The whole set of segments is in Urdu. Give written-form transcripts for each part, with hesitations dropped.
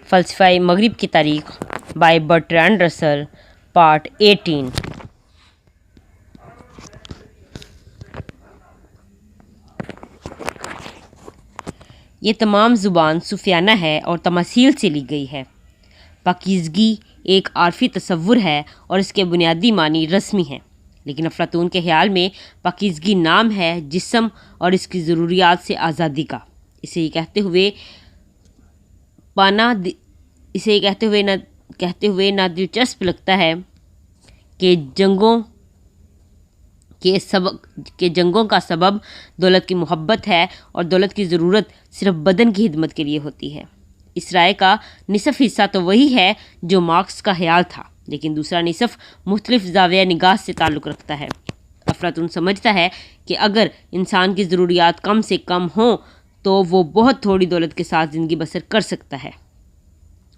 فلسفہ مغرب کی تاریخ بائی برٹرینڈ رسل پارٹ 18۔ یہ تمام زبان صوفیانہ ہے اور تماثیل سے لی گئی ہے۔ پاکیزگی ایک عارفی تصور ہے اور اس کے بنیادی معنی رسمی ہیں، لیکن افلاطون کے خیال میں پاکیزگی نام ہے جسم اور اس کی ضروریات سے آزادی کا۔ اسے یہ کہتے ہوئے نہ دلچسپ لگتا ہے کہ جنگوں کا سبب دولت کی محبت ہے اور دولت کی ضرورت صرف بدن کی خدمت کے لیے ہوتی ہے۔ اس رائے کا نصف حصہ تو وہی ہے جو مارکس کا خیال تھا، لیکن دوسرا نصف مختلف زاویہ نگاہ سے تعلق رکھتا ہے۔ افلاطون سمجھتا ہے کہ اگر انسان کی ضروریات کم سے کم ہوں تو وہ بہت تھوڑی دولت کے ساتھ زندگی بسر کر سکتا ہے،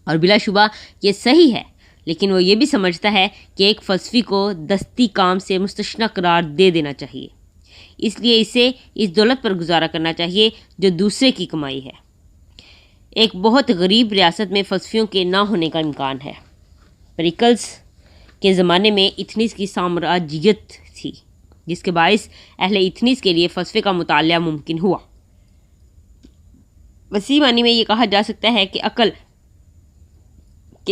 اور بلا شبہ یہ صحیح ہے، لیکن وہ یہ بھی سمجھتا ہے کہ ایک فلسفی کو دستی کام سے مستثنی قرار دے دینا چاہیے، اس لیے اسے اس دولت پر گزارا کرنا چاہیے جو دوسرے کی کمائی ہے۔ ایک بہت غریب ریاست میں فلسفیوں کے نہ ہونے کا امکان ہے۔ پیریکلس کے زمانے میں ایتھنز کی سامراجیت تھی، جس کے باعث اہل ایتھنز کے لیے فلسفے کا مطالعہ ممکن ہوا۔ وسیع معنی میں یہ کہا جا سکتا ہے کہ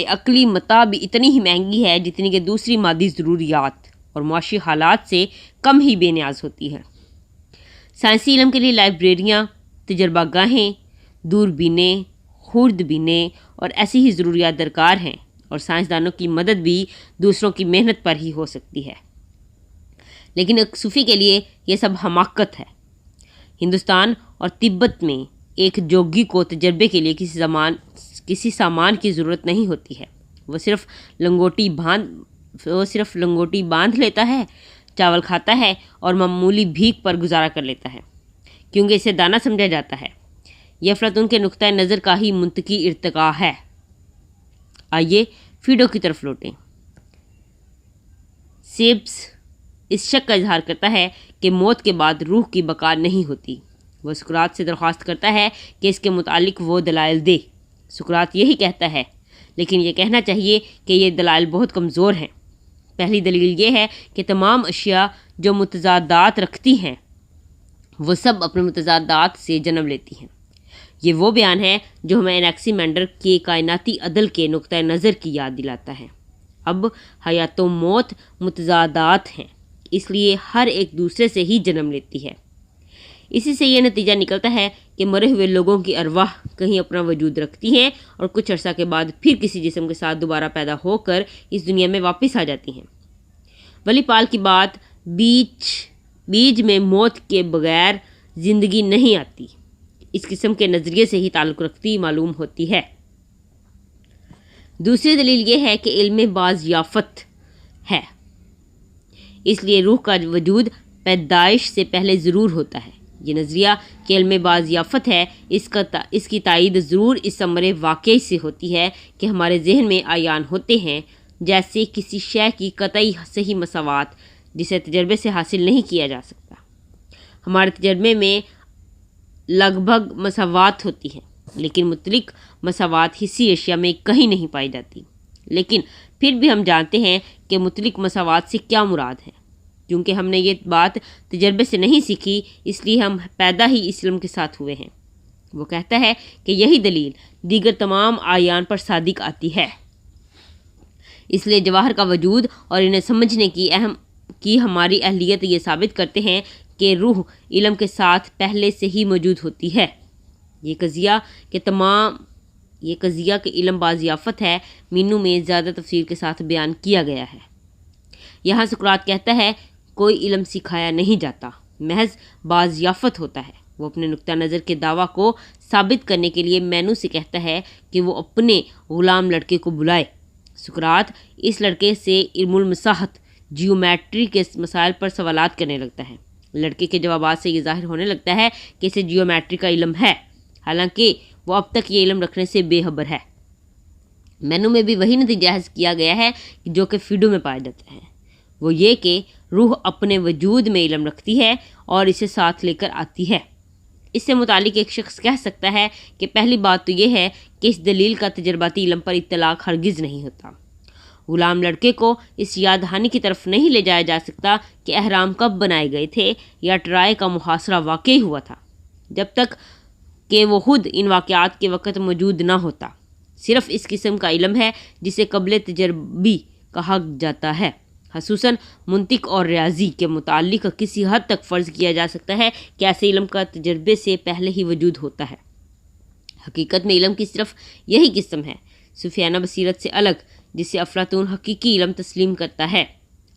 عقلی متاع بھی اتنی ہی مہنگی ہے جتنی کہ دوسری مادی ضروریات اور معاشی حالات سے کم ہی بے نیاز ہوتی ہے۔ سائنسی علم کے لیے لائبریریاں، تجربہ گاہیں، دوربینیں، خوردبینیں اور ایسی ہی ضروریات درکار ہیں، اور سائنسدانوں کی مدد بھی دوسروں کی محنت پر ہی ہو سکتی ہے، لیکن ایک صوفی کے لیے یہ سب حماقت ہے۔ ہندوستان اور تبت میں ایک جوگی کو تجربے کے لیے کسی سامان کی ضرورت نہیں ہوتی ہے، وہ صرف لنگوٹی باندھ لیتا ہے، چاول کھاتا ہے اور معمولی بھیک پر گزارا کر لیتا ہے، کیونکہ اسے دانا سمجھا جاتا ہے۔ یہ افلاطون کے نقطۂ نظر کا ہی منطقی ارتقاء ہے۔ آئیے فیڈو کی طرف لوٹیں۔ سیبس اس شک کا اظہار کرتا ہے کہ موت کے بعد روح کی بقا نہیں ہوتی۔ وہ سقراط سے درخواست کرتا ہے کہ اس کے متعلق وہ دلائل دے۔ سقراط یہی کہتا ہے، لیکن یہ کہنا چاہیے کہ یہ دلائل بہت کمزور ہیں۔ پہلی دلیل یہ ہے کہ تمام اشیاء جو متضادات رکھتی ہیں وہ سب اپنے متضادات سے جنم لیتی ہیں۔ یہ وہ بیان ہے جو ہمیں انیکسیمینڈر کے کائناتی عدل کے نقطۂ نظر کی یاد دلاتا ہے۔ اب حیات و موت متضادات ہیں، اس لیے ہر ایک دوسرے سے ہی جنم لیتی ہے۔ اسی سے یہ نتیجہ نکلتا ہے کہ مرے ہوئے لوگوں کی ارواح کہیں اپنا وجود رکھتی ہیں اور کچھ عرصہ کے بعد پھر کسی جسم کے ساتھ دوبارہ پیدا ہو کر اس دنیا میں واپس آ جاتی ہیں۔ ولی پال کی بات بیج میں موت کے بغیر زندگی نہیں آتی، اس قسم کے نظریے سے ہی تعلق رکھتی معلوم ہوتی ہے۔ دوسری دلیل یہ ہے کہ علم بازیافت ہے، اس لیے روح کا وجود پیدائش سے پہلے ضرور ہوتا ہے۔ یہ نظریہ کہ علم بازیافت ہے، اس کی تائید ضرور اس ثمر واقعی سے ہوتی ہے کہ ہمارے ذہن میں عیان ہوتے ہیں، جیسے کسی شے کی قطعی صحیح مساوات جسے تجربے سے حاصل نہیں کیا جا سکتا۔ ہمارے تجربے میں لگ بھگ مساوات ہوتی ہے، لیکن مطلق مساوات حسی اشیاء میں کہیں نہیں پائی جاتی۔ لیکن پھر بھی ہم جانتے ہیں کہ مطلق مساوات سے کیا مراد ہے، کیونکہ ہم نے یہ بات تجربے سے نہیں سیکھی، اس لیے ہم پیدا ہی اس علم کے ساتھ ہوئے ہیں۔ وہ کہتا ہے کہ یہی دلیل دیگر تمام اعیان پر صادق آتی ہے۔ اس لیے جواہر کا وجود اور انہیں سمجھنے کی ہماری اہلیت یہ ثابت کرتے ہیں کہ روح علم کے ساتھ پہلے سے ہی موجود ہوتی ہے۔ یہ قضیہ کہ علم بازیافت ہے، مینو میں زیادہ تفصیل کے ساتھ بیان کیا گیا ہے۔ یہاں سقراط کہتا ہے کوئی علم سکھایا نہیں جاتا، محض بازیافت ہوتا ہے۔ وہ اپنے نقطہ نظر کے دعویٰ کو ثابت کرنے کے لیے مینو سے کہتا ہے کہ وہ اپنے غلام لڑکے کو بلائے۔ سقراط اس لڑکے سے علم المساحت، جیومیٹری کے مسائل پر سوالات کرنے لگتا ہے۔ لڑکے کے جوابات سے یہ ظاہر ہونے لگتا ہے کہ اسے جیومیٹری کا علم ہے، حالانکہ وہ اب تک یہ علم رکھنے سے بے خبر ہے۔ مینو میں بھی وہی نتیجہ حاصل کیا گیا ہے جو کہ فیڈو میں پایا جاتا ہے، وہ یہ کہ روح اپنے وجود میں علم رکھتی ہے اور اسے ساتھ لے کر آتی ہے۔ اس سے متعلق ایک شخص کہہ سکتا ہے کہ پہلی بات تو یہ ہے کہ اس دلیل کا تجرباتی علم پر اطلاق ہرگز نہیں ہوتا۔ غلام لڑکے کو اس یاد دہانی کی طرف نہیں لے جایا جا سکتا کہ اہرام کب بنائے گئے تھے یا ٹرائے کا محاصرہ واقعی ہوا تھا، جب تک کہ وہ خود ان واقعات کے وقت موجود نہ ہوتا۔ صرف اس قسم کا علم ہے جسے قبل تجربی کہا جاتا ہے۔ خصوصاً منطق اور ریاضی کے متعلق کسی حد تک فرض کیا جا سکتا ہے کہ ایسے علم کا تجربے سے پہلے ہی وجود ہوتا ہے۔ حقیقت میں علم کی صرف یہی قسم ہے، صوفیانہ بصیرت سے الگ، جسے افلاطون حقیقی علم تسلیم کرتا ہے۔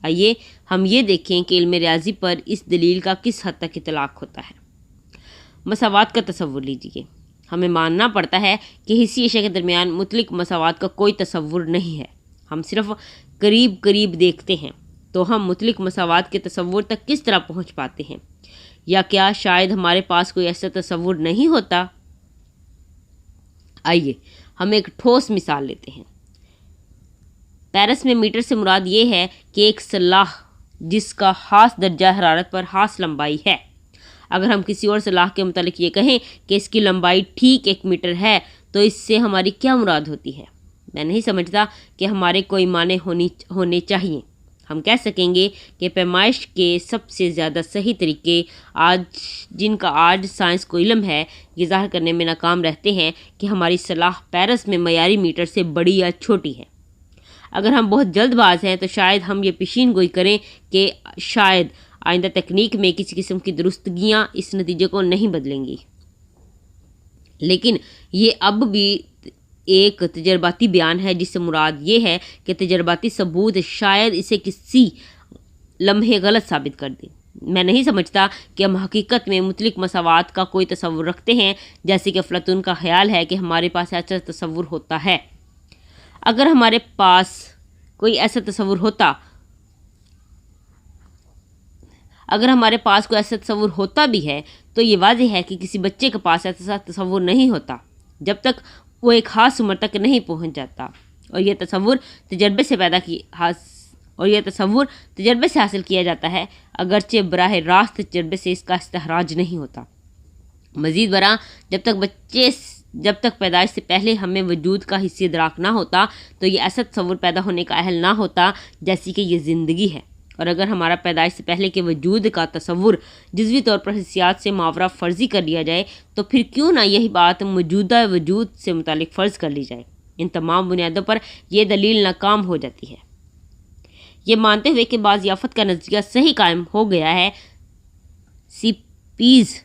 آئیے ہم یہ دیکھیں کہ علم ریاضی پر اس دلیل کا کس حد تک اطلاق ہوتا ہے۔ مساوات کا تصور لیجیے۔ ہمیں ماننا پڑتا ہے کہ حسی اشیاء کے درمیان مطلق مساوات کا کوئی تصور نہیں ہے۔ ہم صرف قریب قریب دیکھتے ہیں تو ہم مطلق مساوات کے تصور تک کس طرح پہنچ پاتے ہیں؟ یا کیا شاید ہمارے پاس کوئی ایسا تصور نہیں ہوتا؟ آئیے ہم ایک ٹھوس مثال لیتے ہیں۔ پیرس میں میٹر سے مراد یہ ہے کہ ایک سلاخ جس کا خاص درجہ حرارت پر خاص لمبائی ہے۔ اگر ہم کسی اور سلاخ کے متعلق یہ کہیں کہ اس کی لمبائی ٹھیک 1 میٹر ہے تو اس سے ہماری کیا مراد ہوتی ہے؟ میں نہیں سمجھتا کہ ہمارے کوئی معنی ہونے چاہیے۔ ہم کہہ سکیں گے کہ پیمائش کے سب سے زیادہ صحیح طریقے جن کا آج سائنس کو علم ہے، یہ ظاہر کرنے میں ناکام رہتے ہیں کہ ہماری سلاخ پیرس میں معیاری میٹر سے بڑی یا چھوٹی ہے۔ اگر ہم بہت جلد باز ہیں تو شاید ہم یہ پیشین گوئی کریں کہ شاید آئندہ تکنیک میں کسی قسم کی درستگیاں اس نتیجے کو نہیں بدلیں گی، لیکن یہ اب بھی ایک تجرباتی بیان ہے جس سے مراد یہ ہے کہ تجرباتی ثبوت شاید اسے کسی لمحے غلط ثابت کر دیں۔ میں نہیں سمجھتا کہ ہم حقیقت میں مطلق مساوات کا کوئی تصور رکھتے ہیں، جیسے کہ افلاطون کا خیال ہے کہ ہمارے پاس ایسا تصور ہوتا ہے۔ اگر ہمارے پاس کوئی ایسا تصور ہوتا بھی ہے تو یہ واضح ہے کہ کسی بچے کے پاس ایسا تصور نہیں ہوتا جب تک وہ ایک خاص عمر تک نہیں پہنچ جاتا، اور یہ تصور تجربے سے حاصل کیا جاتا ہے، اگرچہ براہ راست تجربے سے اس کا استخراج نہیں ہوتا۔ مزید برآں جب تک پیدائش سے پہلے ہمیں وجود کا حسی ادراک نہ ہوتا تو یہ ایسا تصور پیدا ہونے کا اہل نہ ہوتا جیسی کہ یہ زندگی ہے، اور اگر ہمارا پیدائش سے پہلے کے وجود کا تصور جزوی طور پر حسیات سے ماورا فرضی کر لیا جائے تو پھر کیوں نہ یہی بات موجودہ وجود سے متعلق فرض کر لی جائے۔ ان تمام بنیادوں پر یہ دلیل ناکام ہو جاتی ہے۔ یہ مانتے ہوئے کہ بعض یافت کا نظریہ صحیح قائم ہو گیا ہے، سیپیز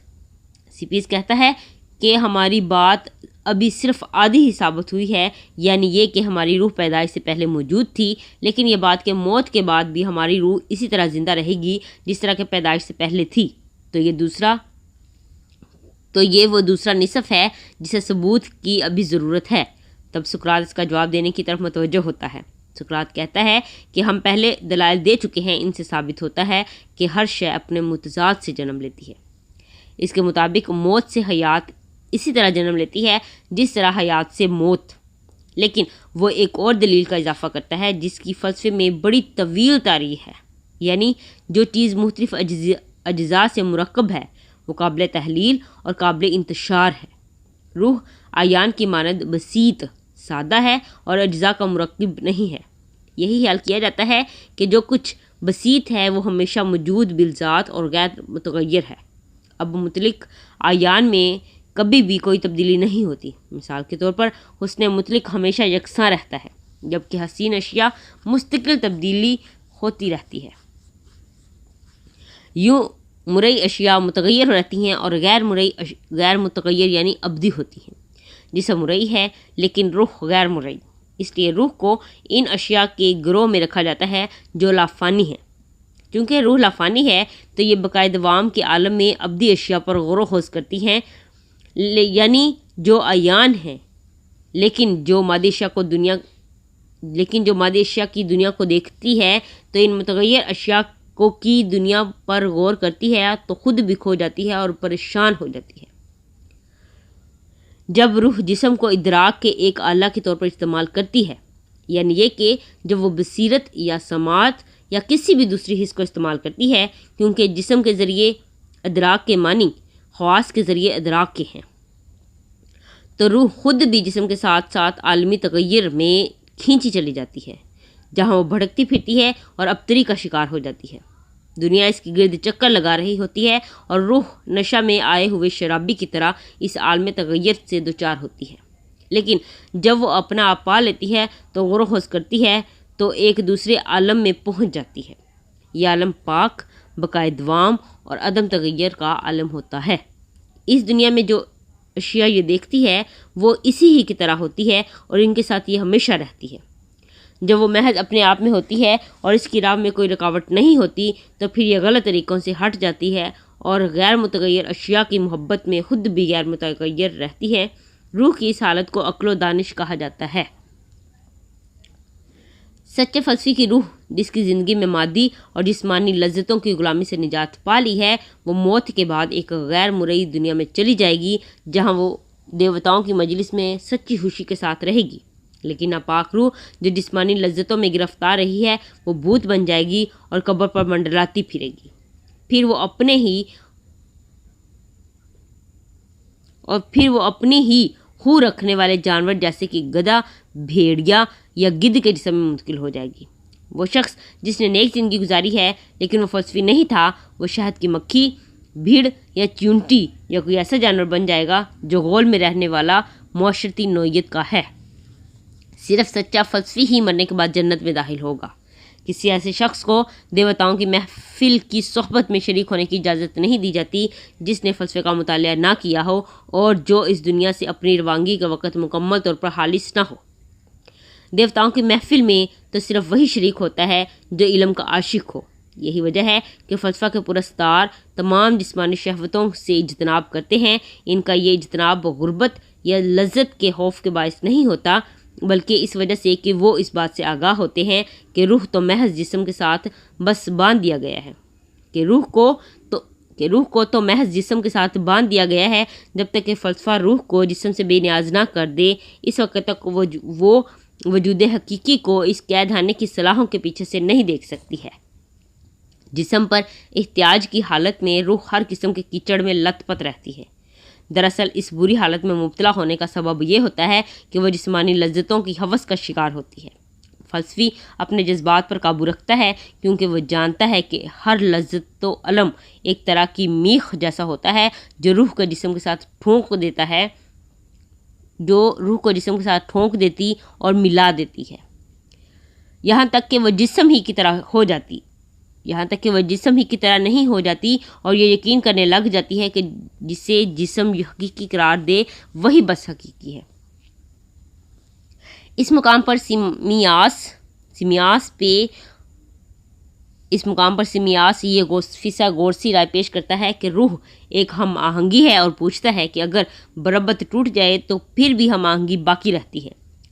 کہتا ہے کہ ہماری بات ابھی صرف آدھی ہی ثابت ہوئی ہے، یعنی یہ کہ ہماری روح پیدائش سے پہلے موجود تھی، لیکن یہ بات کہ موت کے بعد بھی ہماری روح اسی طرح زندہ رہے گی جس طرح کہ پیدائش سے پہلے تھی، تو یہ وہ دوسرا نصف ہے جسے ثبوت کی ابھی ضرورت ہے۔ تب سقراط اس کا جواب دینے کی طرف متوجہ ہوتا ہے۔ سقراط کہتا ہے کہ ہم پہلے دلائل دے چکے ہیں، ان سے ثابت ہوتا ہے کہ ہر شے اپنے متضاد سے جنم لیتی ہے۔ اس کے مطابق موت سے حیات اسی طرح جنم لیتی ہے جس طرح حیات سے موت، لیکن وہ ایک اور دلیل کا اضافہ کرتا ہے جس کی فلسفے میں بڑی طویل تاریخ ہے، یعنی جو چیز مختلف اجزاء سے مرکب ہے وہ قابل تحلیل اور قابل انتشار ہے۔ روح عیان کی مانند بسیط، سادہ ہے اور اجزاء کا مرکب نہیں ہے۔ یہی خیال کیا جاتا ہے کہ جو کچھ بسیط ہے وہ ہمیشہ موجود بالذات اور غیر متغیر ہے۔ اب مطلق عیان میں کبھی بھی کوئی تبدیلی نہیں ہوتی۔ مثال کے طور پر حسن مطلق ہمیشہ یکساں رہتا ہے، جبکہ حسین اشیاء مستقل تبدیلی ہوتی رہتی ہے۔ یوں مرئی اشیاء متغیر رہتی ہیں اور غیر متغیر یعنی ابدی ہوتی ہیں۔ جسم مرئی ہے لیکن روح غیر مرئی، اس لیے روح کو ان اشیاء کے گروہ میں رکھا جاتا ہے جو لافانی ہیں۔ چونکہ روح لافانی ہے تو یہ بقائے دوام کے عالم میں ابدی اشیاء پر غور و خوض کرتی ہیں، یعنی جو عیان ہیں، لیکن جو مادی اشیاء کی دنیا کو دیکھتی ہے تو ان متغیر اشیاء کی دنیا پر غور کرتی ہے تو خود بھی کھو جاتی ہے اور پریشان ہو جاتی ہے۔ جب روح جسم کو ادراک کے ایک آلہ کے طور پر استعمال کرتی ہے، یعنی یہ کہ جب وہ بصیرت یا سماعت یا کسی بھی دوسری حس کو استعمال کرتی ہے، کیونکہ جسم کے ذریعے ادراک کے معنی خواص کے ذریعے ادراک کے ہیں، تو روح خود بھی جسم کے ساتھ ساتھ عالمی تغیر میں کھینچی چلی جاتی ہے، جہاں وہ بھٹکتی پھرتی ہے اور ابتری کا شکار ہو جاتی ہے۔ دنیا اس کی گرد چکر لگا رہی ہوتی ہے اور روح نشہ میں آئے ہوئے شرابی کی طرح اس عالم تغیر سے دوچار ہوتی ہے، لیکن جب وہ اپنا آپ پا لیتی ہے تو غور و خوض کرتی ہے تو ایک دوسرے عالم میں پہنچ جاتی ہے۔ یہ عالم پاک، بقائے دوام اور عدم تغیر کا عالم ہوتا ہے۔ اس دنیا میں جو اشیاء یہ دیکھتی ہے وہ اسی ہی کی طرح ہوتی ہے اور ان کے ساتھ یہ ہمیشہ رہتی ہے۔ جب وہ محض اپنے آپ میں ہوتی ہے اور اس کی راہ میں کوئی رکاوٹ نہیں ہوتی تو پھر یہ غلط طریقوں سے ہٹ جاتی ہے اور غیر متغیر اشیاء کی محبت میں خود بھی غیر متغیر رہتی ہے۔ روح کی اس حالت کو عقل و دانش کہا جاتا ہے۔ سچے فلسفی کی روح، جس کی زندگی میں مادی اور جسمانی لذتوں کی غلامی سے نجات پا لی ہے، وہ موت کے بعد ایک غیر مرئی دنیا میں چلی جائے گی جہاں وہ دیوتاؤں کی مجلس میں سچی خوشی کے ساتھ رہے گی۔ لیکن ناپاک روح جو جسمانی لذتوں میں گرفتار رہی ہے وہ بھوت بن جائے گی اور قبر پر منڈلاتی پھرے گی۔ پھر وہ اپنے ہی خو رکھنے والے جانور جیسے کہ گدھا، بھیڑیا یا گدھ کے جسم میں منتقل ہو جائے گی۔ وہ شخص جس نے نیک زندگی گزاری ہے لیکن وہ فلسفی نہیں تھا، وہ شہد کی مکھی، بھیڑ یا چیونٹی یا کوئی ایسا جانور بن جائے گا جو غول میں رہنے والا معاشرتی نوعیت کا ہے۔ صرف سچا فلسفی ہی مرنے کے بعد جنت میں داخل ہوگا۔ کسی ایسے شخص کو دیوتاؤں کی محفل کی صحبت میں شریک ہونے کی اجازت نہیں دی جاتی جس نے فلسفے کا مطالعہ نہ کیا ہو اور جو اس دنیا سے اپنی روانگی کا وقت مکمل طور پر خالص نہ ہو۔ دیوتاؤں کی محفل میں تو صرف وہی شریک ہوتا ہے جو علم کا عاشق ہو۔ یہی وجہ ہے کہ فلسفہ کے پرستار تمام جسمانی شہوتوں سے اجتناب کرتے ہیں۔ ان کا یہ اجتناب غربت یا لذت کے خوف کے باعث نہیں ہوتا، بلکہ اس وجہ سے کہ وہ اس بات سے آگاہ ہوتے ہیں کہ روح تو محض جسم کے ساتھ بس باندھ دیا گیا ہے، کہ روح کو تو محض جسم کے ساتھ باندھ دیا گیا ہے۔ جب تک کہ فلسفہ روح کو جسم سے بے نیاز نہ کر دے، اس وقت تک وہ وجود حقیقی کو اس قید خانے کی صلاحوں کے پیچھے سے نہیں دیکھ سکتی ہے۔ جسم پر احتیاج کی حالت میں روح ہر قسم کے کیچڑ میں لت پت رہتی ہے۔ دراصل اس بری حالت میں مبتلا ہونے کا سبب یہ ہوتا ہے کہ وہ جسمانی لذتوں کی ہوس کا شکار ہوتی ہے۔ فلسفی اپنے جذبات پر قابو رکھتا ہے کیونکہ وہ جانتا ہے کہ ہر لذت و علم ایک طرح کی میخ جیسا ہوتا ہے جو روح کو جسم کے ساتھ ٹھونک دیتی اور ملا دیتی ہے، یہاں تک کہ وہ جسم ہی کی طرح نہیں ہو جاتی اور یہ یقین کرنے لگ جاتی ہے کہ جسے جسم حقیقی قرار دے وہی بس حقیقی ہے۔ اس مقام پر سیمیاس یہ فیصہ گورسی رائے پیش کرتا ہے کہ روح ایک ہم آہنگی ہے اور پوچھتا ہے کہ اگر بربت ٹوٹ جائے تو پھر بھی ہم آہنگی باقی رہتی ہے۔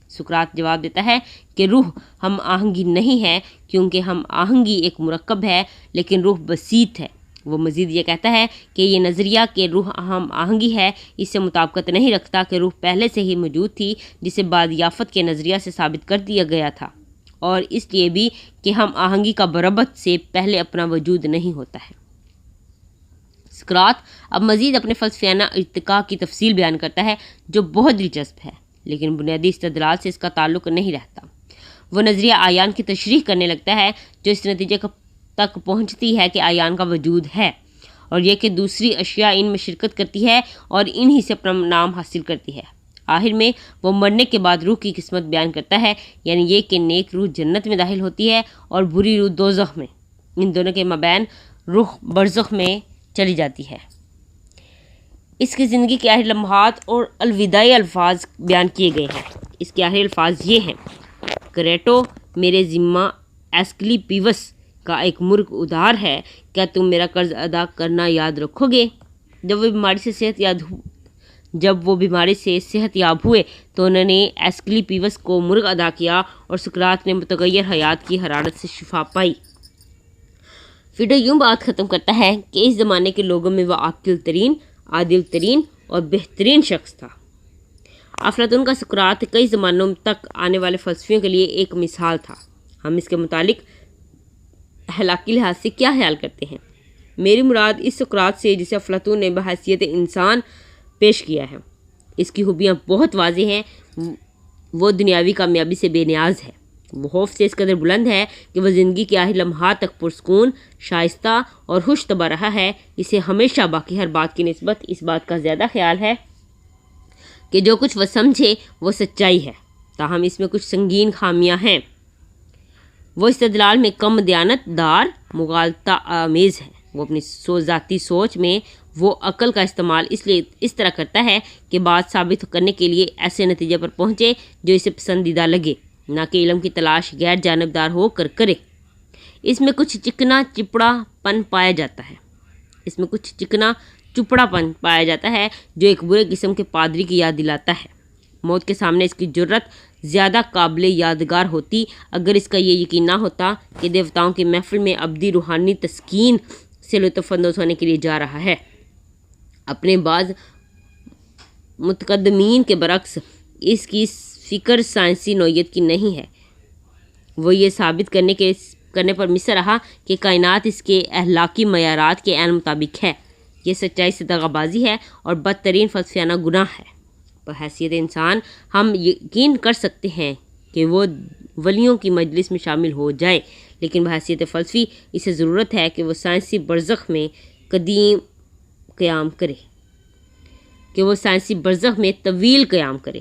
سقراط جواب دیتا ہے کہ روح ہم آہنگی نہیں ہے کیونکہ ہم آہنگی ایک مرکب ہے، لیکن روح بسیط ہے۔ وہ مزید یہ کہتا ہے کہ یہ نظریہ کہ روح ہم آہنگی ہے اس سے مطابقت نہیں رکھتا کہ روح پہلے سے ہی موجود تھی، جسے بعد یافت کے نظریہ سے ثابت کر دیا گیا تھا، اور اس لیے بھی کہ ہم آہنگی کا بربت سے پہلے اپنا وجود نہیں ہوتا ہے۔ سقراط اب مزید اپنے فلسفیانہ ارتقاء کی تفصیل بیان کرتا ہے جو بہت دلچسپ ہے، لیکن بنیادی استدلال سے اس کا تعلق نہیں رہتا۔ وہ نظریہ آیان کی تشریح کرنے لگتا ہے جو اس نتیجے تک پہنچتی ہے کہ آیان کا وجود ہے، اور یہ کہ دوسری اشیاء ان میں شرکت کرتی ہے اور انہی سے اپنا نام حاصل کرتی ہے۔ آخر میں وہ مرنے کے بعد روح کی قسمت بیان کرتا ہے، یعنی یہ کہ نیک روح جنت میں داخل ہوتی ہے اور بری روح دوزخ میں۔ ان دونوں کے مابین روح برزخ میں چلی جاتی ہے۔ اس کی زندگی کے آخری لمحات اور الوداعی الفاظ بیان کیے گئے ہیں۔ اس کے آخری الفاظ یہ ہیں: کریٹو، میرے ذمہ ایسکلی پیوس کا ایک مرغ ادھار ہے، کیا تم میرا قرض ادا کرنا یاد رکھو گے؟ جب وہ بیماری سے صحت یاب ہوئے تو انہوں نے ایسکلی پیوس کو مرغ ادا کیا اور سقراط نے متغیر حیات کی حرارت سے شفا پائی۔ فیڈو یوں بات ختم کرتا ہے کہ اس زمانے کے لوگوں میں وہ عاقل ترین، عادل ترین اور بہترین شخص تھا۔ افلاطون کا سقراط کئی زمانوں تک آنے والے فلسفیوں کے لیے ایک مثال تھا۔ ہم اس کے متعلق اخلاقی لحاظ سے کیا خیال کرتے ہیں؟ میری مراد اس سقراط سے جسے افلاطون نے بحیثیت انسان پیش کیا ہے۔ اس کی خوبیاں بہت واضح ہیں، وہ دنیاوی کامیابی سے بے نیاز ہے، وہ خوف سے اس قدر بلند ہے کہ وہ زندگی کے آخری لمحات تک پرسکون، شائستہ اور خوش طبع رہا ہے۔ اسے ہمیشہ باقی ہر بات کی نسبت اس بات کا زیادہ خیال ہے کہ جو کچھ وہ سمجھے وہ سچائی ہے، تاہم اس میں کچھ سنگین خامیاں ہیں۔ وہ استدلال میں کم دیانت دار، مغالطہ آمیز ہے۔ وہ اپنی ذاتی سوچ میں وہ عقل کا استعمال اس طرح کرتا ہے کہ بات ثابت کرنے کے لیے ایسے نتیجے پر پہنچے جو اسے پسندیدہ لگے، نہ کہ علم کی تلاش غیر جانبدار ہو کر کرے۔ اس میں کچھ چکنا چپڑا پن پایا جاتا ہے جو ایک برے قسم کے پادری کی یاد دلاتا ہے۔ موت کے سامنے اس کی جرت زیادہ قابل یادگار ہوتی اگر اس کا یہ یقین نہ ہوتا کہ دیوتاؤں کی محفل میں ابدی روحانی تسکین سے لطف اندوز ہونے کے لیے جا رہا ہے۔ اپنے بعض متقدمین کے برعکس اس کی فکر سائنسی نوعیت کی نہیں ہے۔ وہ یہ ثابت کرنے پر مصر رہا کہ کائنات اس کے اخلاقی معیارات کے عین مطابق ہے۔ یہ سچائی سے دغا بازی ہے اور بدترین فلسفیانہ گناہ ہے۔ بحیثیت انسان ہم یقین کر سکتے ہیں کہ وہ ولیوں کی مجلس میں شامل ہو جائے، لیکن بحیثیت فلسفی اسے ضرورت ہے کہ وہ سائنسی برزخ میں طویل قیام کرے۔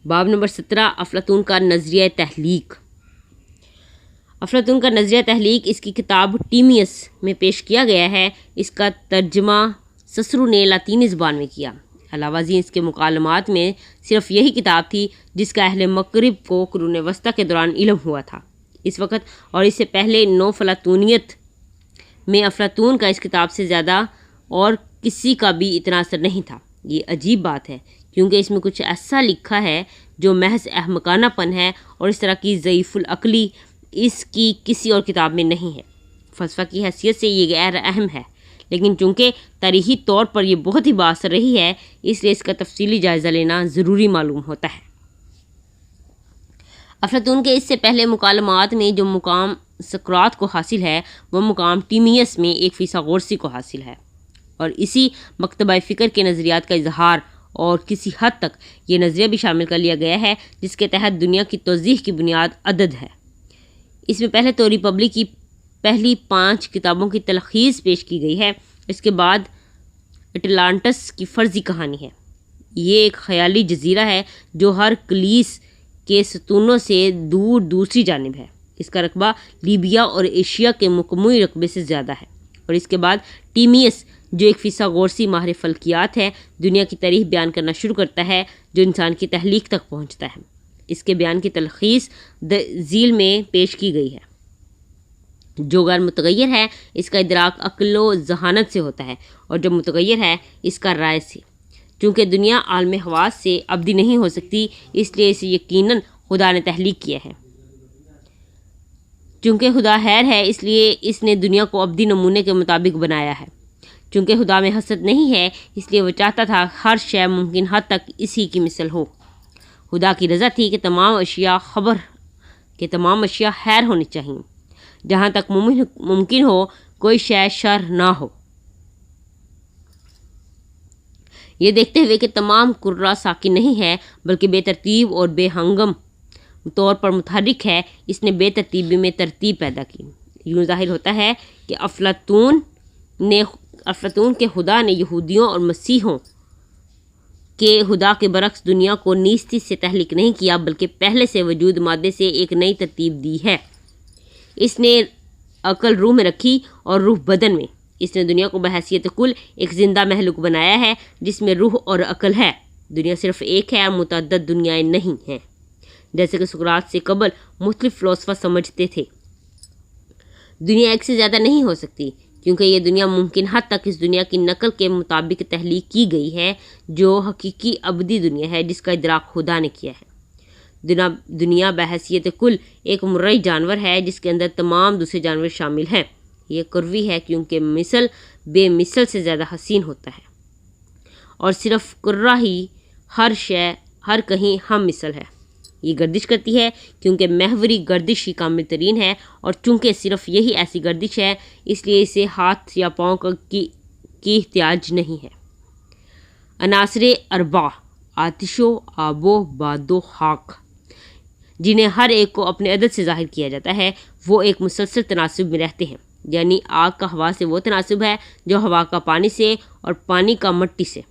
باب نمبر 17، افلاطون کا نظریہ تخلیق۔ افلاطون کا نظریہ تخلیق اس کی کتاب ٹیمیس میں پیش کیا گیا ہے۔ اس کا ترجمہ سسرو نے لاطینی زبان میں کیا۔ علاوہ ازیں اس کے مکالمات میں صرف یہی کتاب تھی جس کا اہل مغرب کو قرون وسطیٰ کے دوران علم ہوا تھا۔ اس وقت اور اس سے پہلے نو فلاطونیت میں افلاطون کا اس کتاب سے زیادہ اور کسی کا بھی اتنا اثر نہیں تھا۔ یہ عجیب بات ہے کیونکہ اس میں کچھ ایسا لکھا ہے جو محض احمقانہ پن ہے، اور اس طرح کی ضعیف العقلی اس کی کسی اور کتاب میں نہیں ہے۔ فلسفہ کی حیثیت سے یہ غیر اہم ہے، لیکن چونکہ تاریخی طور پر یہ بہت ہی بااثر رہی ہے، اس لیے اس کا تفصیلی جائزہ لینا ضروری معلوم ہوتا ہے۔ افلاطون کے اس سے پہلے مکالمات میں جو مقام سقراط کو حاصل ہے، وہ مقام ٹیمیس میں ایک فیثاغورسی کو حاصل ہے، اور اسی مکتبہ فکر کے نظریات کا اظہار اور کسی حد تک یہ نظریہ بھی شامل کر لیا گیا ہے جس کے تحت دنیا کی توضیح کی بنیاد عدد ہے۔ اس میں پہلے تو ریپبلک کی پہلی 5 کتابوں کی تلخیص پیش کی گئی ہے۔ اس کے بعد اٹلانٹس کی فرضی کہانی ہے۔ یہ ایک خیالی جزیرہ ہے جو ہر کلیس کے ستونوں سے دور دوسری جانب ہے۔ اس کا رقبہ لیبیا اور ایشیا کے مجموعی رقبے سے زیادہ ہے۔ اور اس کے بعد ٹیمیس جو ایک فیثاغورسی ماہر فلکیات ہے، دنیا کی تاریخ بیان کرنا شروع کرتا ہے جو انسان کی تخلیق تک پہنچتا ہے۔ اس کے بیان کی تلخیص ذیل میں پیش کی گئی ہے۔ جو غیر متغیر ہے اس کا ادراک عقل و ذہانت سے ہوتا ہے، اور جو متغیر ہے اس کا رائے سے۔ چونکہ دنیا عالم حواس سے ابدی نہیں ہو سکتی، اس لیے اسے یقیناً خدا نے تخلیق کیا ہے۔ چونکہ خدا خیر ہے، اس لیے اس نے دنیا کو ابدی نمونے کے مطابق بنایا ہے۔ چونکہ خدا میں حسد نہیں ہے، اس لیے وہ چاہتا تھا ہر شے ممکن حد تک اسی کی مثل ہو۔ خدا کی رضا تھی کہ تمام اشیاء خیر ہونی چاہیے، جہاں تک ممکن ہو کوئی شے شر نہ ہو۔ یہ دیکھتے ہوئے کہ تمام کرہ ساکن نہیں ہے بلکہ بے ترتیب اور بے ہنگم طور پر متحرک ہے، اس نے بے ترتیبی میں ترتیب پیدا کی۔ یوں ظاہر ہوتا ہے کہ افلاطون کے خدا نے یہودیوں اور مسیحیوں کے خدا کے برعکس دنیا کو نیستی سے تخلیق نہیں کیا، بلکہ پہلے سے موجود مادے سے ایک نئی ترتیب دی ہے۔ اس نے عقل روح میں رکھی اور روح بدن میں۔ اس نے دنیا کو بحیثیت کل ایک زندہ مخلوق بنایا ہے جس میں روح اور عقل ہے۔ دنیا صرف ایک ہے اور متعدد دنیایں نہیں ہیں، جیسے کہ سقراط سے قبل مختلف فلاسفہ سمجھتے تھے۔ دنیا ایک سے زیادہ نہیں ہو سکتی کیونکہ یہ دنیا ممکن حد تک اس دنیا کی نقل کے مطابق تخلیق کی گئی ہے جو حقیقی ابدی دنیا ہے جس کا ادراک خدا نے کیا ہے۔ دنیا بحیثیت کل ایک مرئی جانور ہے جس کے اندر تمام دوسرے جانور شامل ہیں۔ یہ کروی ہے کیونکہ مثل بے مثل سے زیادہ حسین ہوتا ہے، اور صرف کرہ ہی ہر کہیں ہم مثل ہے۔ یہ گردش کرتی ہے کیونکہ محوری گردش ہی کامل ترین ہے، اور چونکہ صرف یہی ایسی گردش ہے اس لیے اسے ہاتھ یا پاؤں کی احتیاج نہیں ہے۔ عناصر اربع آتش و آب و باد و خاک، جنہیں ہر ایک کو اپنے عدد سے ظاہر کیا جاتا ہے، وہ ایک مسلسل تناسب میں رہتے ہیں، یعنی آگ کا ہوا سے وہ تناسب ہے جو ہوا کا پانی سے اور پانی کا مٹی سے۔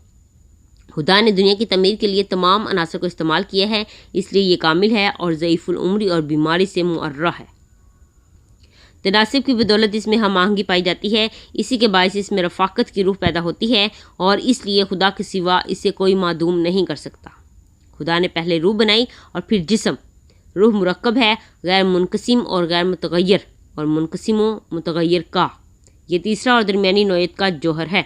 خدا نے دنیا کی تعمیر کے لیے تمام عناصر کو استعمال کیا ہے، اس لیے یہ کامل ہے اور ضعیف العمری اور بیماری سے معرہ ہے۔ تناسب کی بدولت اس میں ہم آہنگی پائی جاتی ہے، اسی کے باعث اس میں رفاقت کی روح پیدا ہوتی ہے، اور اس لیے خدا کے سوا اسے کوئی معدوم نہیں کر سکتا۔ خدا نے پہلے روح بنائی اور پھر جسم۔ روح مرکب ہے، غیر منقسم اور غیر متغیر، اور منقسم و متغیر کا۔ یہ تیسرا اور درمیانی نوعیت کا جوہر ہے۔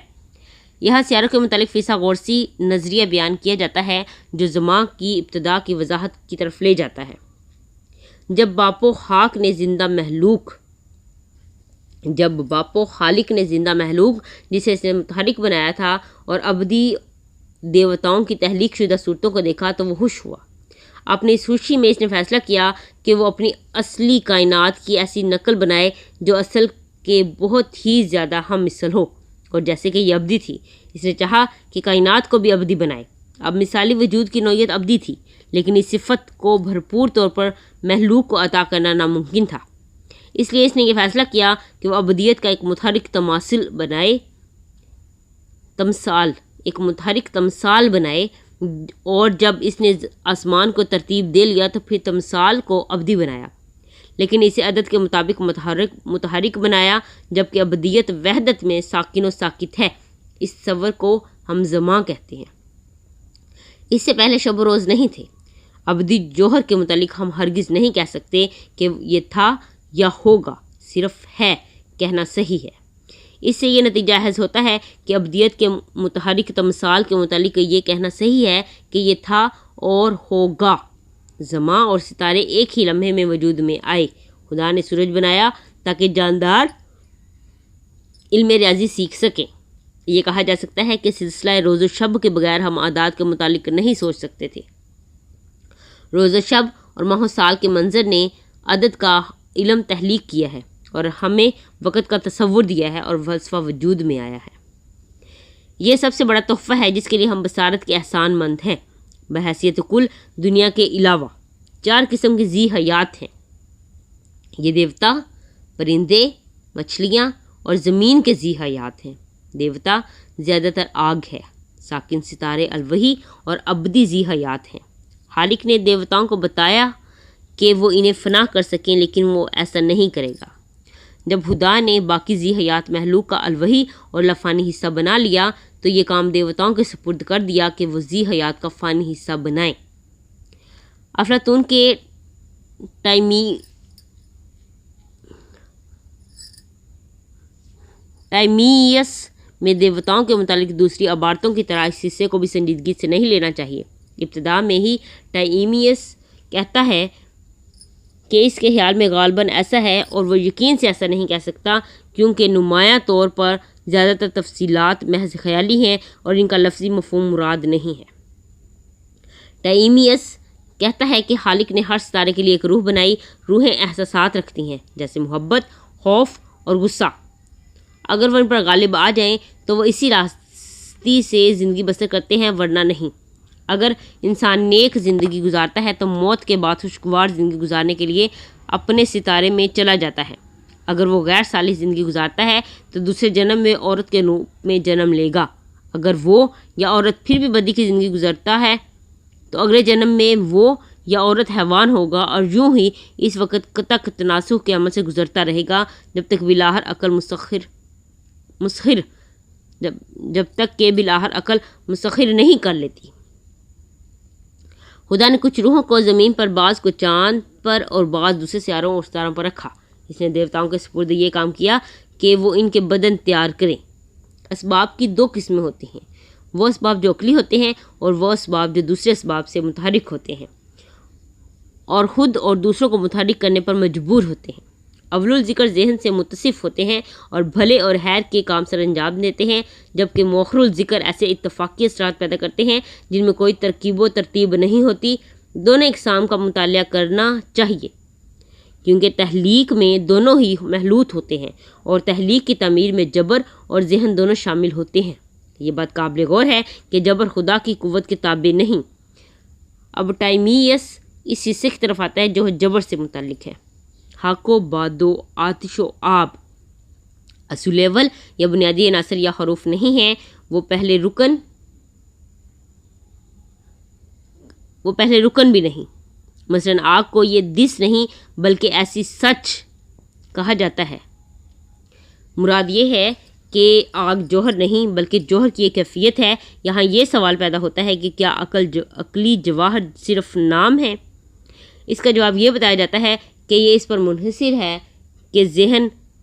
یہاں سیاروں کے متعلق فیسا غورسی نظریہ بیان کیا جاتا ہے جو زمان کی ابتدا کی وضاحت کی طرف لے جاتا ہے۔ جب باپ و خالق نے زندہ محلوق جسے اس نے متحرک بنایا تھا اور ابدی دیوتاؤں کی تخلیق شدہ صورتوں کو دیکھا تو وہ خوش ہوا۔ اپنی اس خوشی میں اس نے فیصلہ کیا کہ وہ اپنی اصلی کائنات کی ایسی نقل بنائے جو اصل کے بہت ہی زیادہ ہم مثل ہو، اور جیسے کہ یہ ابدی تھی، اس نے چاہا کہ کائنات کو بھی ابدی بنائے۔ اب مثالی وجود کی نوعیت ابدی تھی، لیکن اس صفت کو بھرپور طور پر محلوق کو عطا کرنا ناممکن تھا، اس لیے اس نے یہ فیصلہ کیا کہ وہ ابدیت کا ایک متحرک تمثال بنائے، اور جب اس نے آسمان کو ترتیب دے لیا تو پھر تمثال کو ابدی بنایا، لیکن اسے عدد کے مطابق متحرک بنایا، جبکہ ابدیت وحدت میں ساکن و ساکت ہے۔ اس تصور کو ہم زمان کہتے ہیں۔ اس سے پہلے شب و روز نہیں تھے۔ ابدی جوہر کے متعلق ہم ہرگز نہیں کہہ سکتے کہ یہ تھا یا ہوگا، صرف ہے کہنا صحیح ہے۔ اس سے یہ نتیجہ حاصل ہوتا ہے کہ ابدیت کے متحرک تمثال کے متعلق یہ کہنا صحیح ہے کہ یہ تھا اور ہوگا۔ زمان اور ستارے ایک ہی لمحے میں وجود میں آئے۔ خدا نے سورج بنایا تاکہ جاندار علم ریاضی سیکھ سکیں۔ یہ کہا جا سکتا ہے کہ سلسلہ روز و شب کے بغیر ہم اعداد کے متعلق نہیں سوچ سکتے تھے۔ روز و شب اور ماہ و سال کے منظر نے عدد کا علم تخلیق کیا ہے اور ہمیں وقت کا تصور دیا ہے اور فلسفہ وجود میں آیا ہے۔ یہ سب سے بڑا تحفہ ہے جس کے لیے ہم بصارت کے احسان مند ہیں۔ بحیثیت کل دنیا کے علاوہ 4 قسم کی ذی حیات ہیں۔ یہ دیوتا، پرندے، مچھلیاں اور زمین کے ذی حیات ہیں۔ دیوتا زیادہ تر آگ ہے، ساکن ستارے الوحی اور ابدی ذی حیات ہیں۔ خالق نے دیوتاؤں کو بتایا کہ وہ انہیں فنا کر سکیں، لیکن وہ ایسا نہیں کرے گا۔ جب خدا نے باقی ذی حیات محلوق کا الوحی اور لافانی حصہ بنا لیا تو یہ کام دیوتاؤں کے سپرد کر دیا کہ وہ ذی حیات کا فانی حصہ بنائیں۔ افلاطون کے ٹائمیس میں دیوتاؤں کے متعلق دوسری عبارتوں کی طرح اس حصے کو بھی سنجیدگی سے نہیں لینا چاہیے۔ ابتدا میں ہی ٹائمیس کہتا ہے کہ اس کے خیال میں غالباً ایسا ہے، اور وہ یقین سے ایسا نہیں کہہ سکتا کیونکہ نمایاں طور پر زیادہ تر تفصیلات محض خیالی ہیں اور ان کا لفظی مفہوم مراد نہیں ہے۔ ٹائمیس کہتا ہے کہ خالق نے ہر ستارے کے لیے ایک روح بنائی۔ روحیں احساسات رکھتی ہیں، جیسے محبت، خوف اور غصہ۔ اگر وہ ان پر غالب آ جائیں تو وہ اسی راستی سے زندگی بسر کرتے ہیں، ورنہ نہیں۔ اگر انسان نیک زندگی گزارتا ہے تو موت کے بعد خوشگوار زندگی گزارنے کے لیے اپنے ستارے میں چلا جاتا ہے۔ اگر وہ غیر صالح زندگی گزارتا ہے تو دوسرے جنم میں عورت کے روپ میں جنم لے گا۔ اگر وہ یا عورت پھر بھی بدی کی زندگی گزارتا ہے تو اگلے جنم میں وہ یا عورت حیوان ہوگا، اور یوں ہی اس وقت تک تناسخ کے عمل سے گزرتا رہے گا جب تک بلاہر عقل مسخر نہیں کر لیتی۔ خدا نے کچھ روحوں کو زمین پر، بعض کو چاند پر اور بعض دوسرے سیاروں اور ستاروں پر رکھا۔ اس نے دیوتاؤں کے سپرد یہ کام کیا کہ وہ ان کے بدن تیار کریں۔ اسباب کی 2 قسمیں ہوتی ہیں، وہ اسباب جو عقلی ہوتے ہیں اور وہ اسباب جو دوسرے اسباب سے متحرک ہوتے ہیں اور خود اور دوسروں کو متحرک کرنے پر مجبور ہوتے ہیں۔ اول الذکر ذہن سے متصف ہوتے ہیں اور بھلے اور خیر کے کام سر انجام دیتے ہیں، جبکہ مؤخر الذکر ایسے اتفاقی اثرات پیدا کرتے ہیں جن میں کوئی ترکیب و ترتیب نہیں ہوتی، دونوں اقسام کا مطالعہ کرنا چاہیے، کیونکہ تخلیق میں دونوں ہی محلوط ہوتے ہیں اور تخلیق کی تعمیر میں جبر اور ذہن دونوں شامل ہوتے ہیں۔ یہ بات قابل غور ہے کہ جبر خدا کی قوت کے تابع نہیں۔ اب ٹائمیس اس حصے کی طرف آتا ہے جو جبر سے متعلق ہے۔ حق و باد و آتش و آب اصول اول یا بنیادی عناصر یا حروف نہیں ہیں، وہ پہلے رکن بھی نہیں۔ مثلا آگ کو یہ دس نہیں بلکہ ایسی سچ کہا جاتا ہے۔ مراد یہ ہے کہ آگ جوہر نہیں بلکہ جوہر کی ایک کیفیت ہے۔ یہاں یہ سوال پیدا ہوتا ہے کہ کیا عقلی جواہر صرف نام ہے؟ اس کا جواب یہ بتایا جاتا ہے کہ یہ اس پر منحصر ہے کہ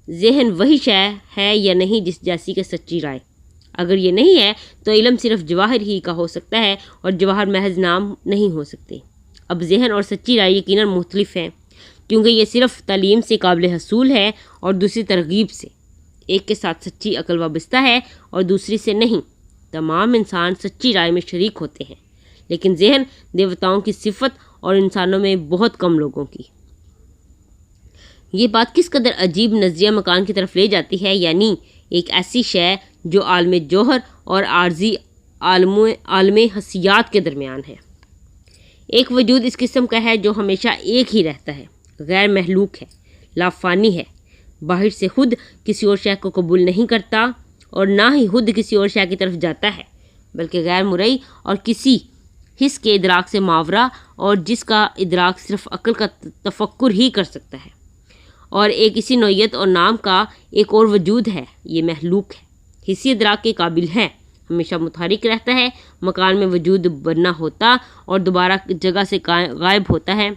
ذہن وہی شے ہے یا نہیں جس جیسی کہ سچی رائے۔ اگر یہ نہیں ہے تو علم صرف جواہر ہی کا ہو سکتا ہے اور جواہر محض نام نہیں ہو سکتے۔ اب ذہن اور سچی رائے یقیناً مختلف ہیں، کیونکہ یہ صرف تعلیم سے قابل حصول ہے اور دوسری ترغیب سے۔ ایک کے ساتھ سچی عقل وابستہ ہے اور دوسری سے نہیں۔ تمام انسان سچی رائے میں شریک ہوتے ہیں، لیکن ذہن دیوتاؤں کی صفت اور انسانوں میں بہت کم لوگوں کی۔ یہ بات کس قدر عجیب نظریہ مکان کی طرف لے جاتی ہے، یعنی ایک ایسی شے جو عالم جوہر اور عارضی عالم حسیات کے درمیان ہے۔ ایک وجود اس قسم کا ہے جو ہمیشہ ایک ہی رہتا ہے، غیر محلوق ہے، لافانی ہے، باہر سے خود کسی اور شے کو قبول نہیں کرتا اور نہ ہی خود کسی اور شے کی طرف جاتا ہے، بلکہ غیر مرئی اور کسی حس کے ادراک سے ماورا، اور جس کا ادراک صرف عقل کا تفکر ہی کر سکتا ہے، اور ایک اسی نوعیت اور نام کا ایک اور وجود ہے۔ یہ محلوق ہے، حسی ادراک کے قابل ہے، ہمیشہ متحرک رہتا ہے، مکان میں وجود بننا ہوتا اور دوبارہ جگہ سے غائب ہوتا ہے،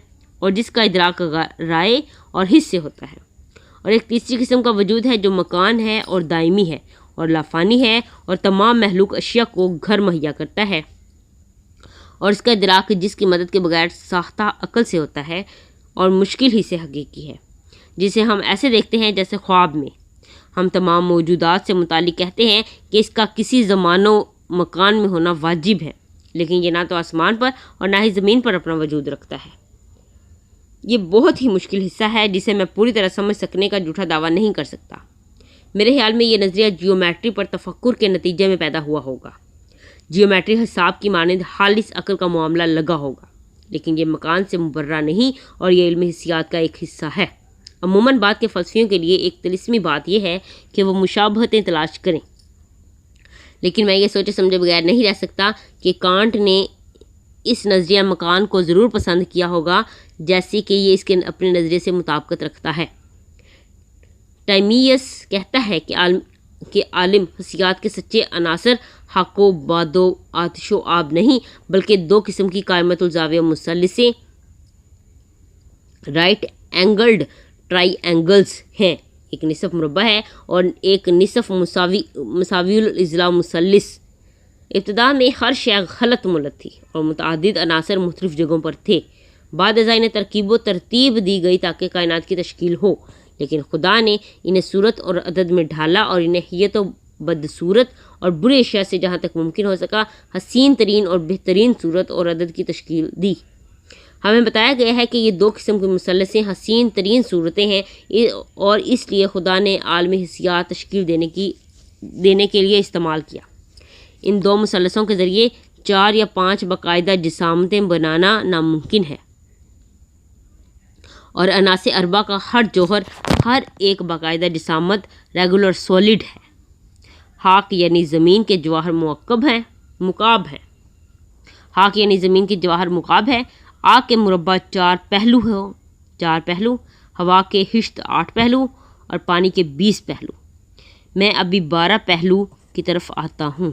اور جس کا ادراک رائے اور حس سے ہوتا ہے۔ اور ایک تیسری قسم کا وجود ہے جو مکان ہے اور دائمی ہے اور لافانی ہے اور تمام محلوق اشیاء کو گھر مہیا کرتا ہے، اور اس کا ادراک جس کی مدد کے بغیر ساختہ عقل سے ہوتا ہے اور مشکل ہی سے حقیقی ہے، جسے ہم ایسے دیکھتے ہیں جیسے خواب میں۔ ہم تمام موجودات سے متعلق کہتے ہیں کہ اس کا کسی زمان و مکان میں ہونا واجب ہے، لیکن یہ نہ تو آسمان پر اور نہ ہی زمین پر اپنا وجود رکھتا ہے۔ یہ بہت ہی مشکل حصہ ہے جسے میں پوری طرح سمجھ سکنے کا جھوٹا دعویٰ نہیں کر سکتا۔ میرے خیال میں یہ نظریہ جیومیٹری پر تفکر کے نتیجے میں پیدا ہوا ہوگا۔ جیومیٹری حساب کی مانند خالص عقل کا معاملہ لگا ہوگا، لیکن یہ مکان سے مبرہ نہیں اور یہ علم حسیات کا ایک حصہ ہے۔ عموماً بعد کے فلسفیوں کے لیے ایک طلسمی بات یہ ہے کہ وہ مشابہتیں تلاش کریں، لیکن میں یہ سوچے سمجھے بغیر نہیں رہ سکتا کہ کانٹ نے اس نظریہ مکان کو ضرور پسند کیا ہوگا، جیسے کہ یہ اس کے اپنے نظریے سے مطابقت رکھتا ہے۔ ٹائمیس کہتا ہے کہ عالم حسیات کے سچے عناصر حق و باد و آتش و آب نہیں بلکہ دو قسم کی قائمت الزاویہ مثلثیں، رائٹ اینگلڈ ٹرائی اینگلز ہیں، ایک نصف مربع ہے اور ایک نصف مساوی الاضلاع مثلث۔ ابتدا میں ہر شے غلط ملت تھی اور متعدد عناصر مختلف جگہوں پر تھے۔ بعد ازاں انہیں ترکیب و ترتیب دی گئی تاکہ کائنات کی تشکیل ہو، لیکن خدا نے انہیں صورت اور عدد میں ڈھالا اور انہیں حیت و بدصورت اور برے اشیاء سے جہاں تک ممکن ہو سکا حسین ترین اور بہترین صورت اور عدد کی تشکیل دی۔ ہمیں بتایا گیا ہے کہ یہ دو قسم کی مثلثیں حسین ترین صورتیں ہیں، اور اس لیے خدا نے عالم حسیات تشکیل دینے کے لیے استعمال کیا۔ ان دو مثلثوں کے ذریعے 4 یا 5 باقاعدہ جسامتیں بنانا ناممکن ہے، اور عناصر اربع کا ہر جوہر، ہر ایک باقاعدہ جسامت ریگولر سولڈ ہے۔ خاک یعنی زمین کے جواہر مکعب ہیں۔ خاک یعنی زمین کے جواہر مکعب ہے۔ آگ کے مربع 4 پہلو، ہوا کے ہشت 8 پہلو اور پانی کے 20 پہلو۔ میں ابھی 12 پہلو کی طرف آتا ہوں۔